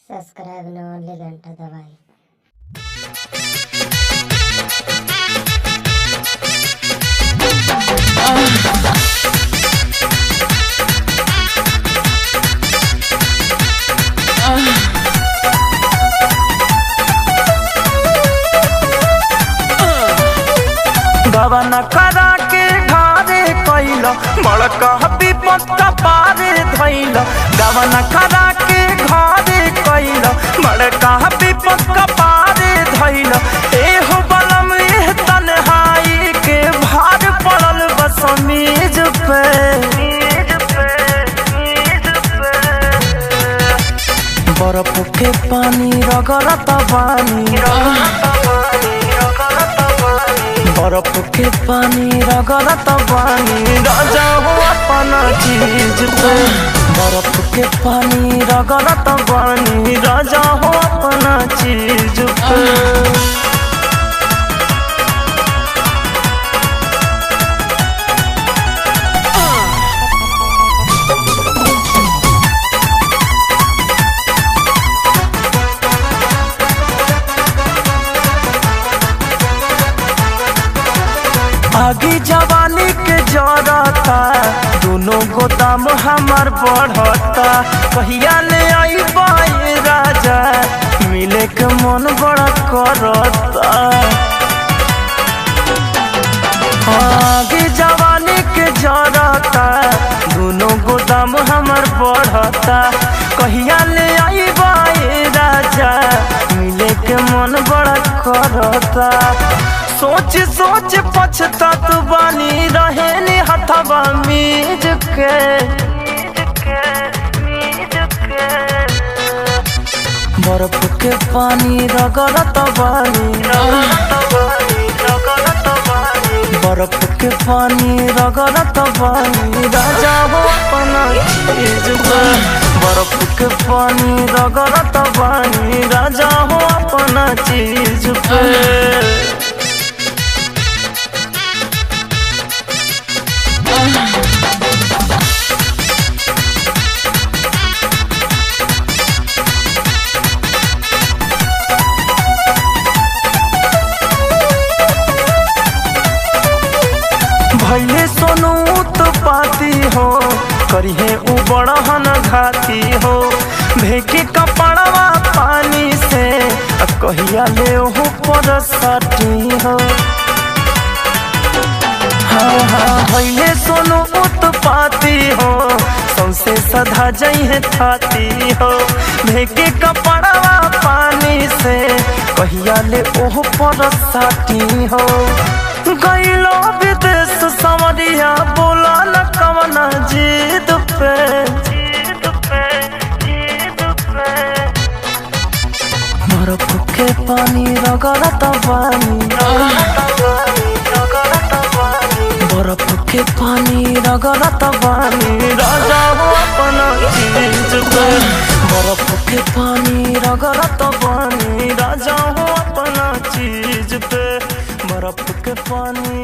Subscribe न only घंटा दबाई। गवन करा के घारे कैल बड़का विपत पारे धैल। गवन करा के घारे कैल बड़का विपत पारे धैल। एहो बलम एह तन्हाई के भार पड़ल बस मेज पे। बर्फ के पानी रगड़त बानी, बर्फ के पानी रगड़त बानी राजा हो अपना चीज पे। बर्फ के पानी रगड़त बानी राजा हो अपना चीज पे। आगी जवानी के जरता दोनों गोदाम हमार बढ़ता। कहिया ले आई बाई राजा मिले के मन बड़ा करता। आगी जवानी के जरता दोनों गोदाम हमार बढ़ता। कहिया ले आई बाई राजा मिले के मन बड़ा करता। सोच सोच पछतात बानी रहे नी हथवा मीज के। बर्फ के पानी रगड़त बानी, बर्फ के पानी रगड़त बानी राजा हो अपना चीज पे। बर्फ के पानी रगड़त बानी राजा हो अपना चीज पे। भैले सोनू तो पाती हो करिहे उ बड़हन घाती हो। भेके कपड़वा पानी से कहिया ले हो पर सटी हो। हाँ हाँ भैले सोनू उत्पाती हो सौसे सधा जइहे थाती हो। भेके कपड़वा पानी से कहिया ले ओह पर सटी हो। गईलो विदेश समरिया बोला न कवना जीत पे। बर्फ के पानी रगड़त बानी, बर्फ के पानी रगड़त बानी राजा हो अपना चीज पे। बर्फ के पानी रगड़त बानी राजा हो अपना चीज पे। बर्फ के पानी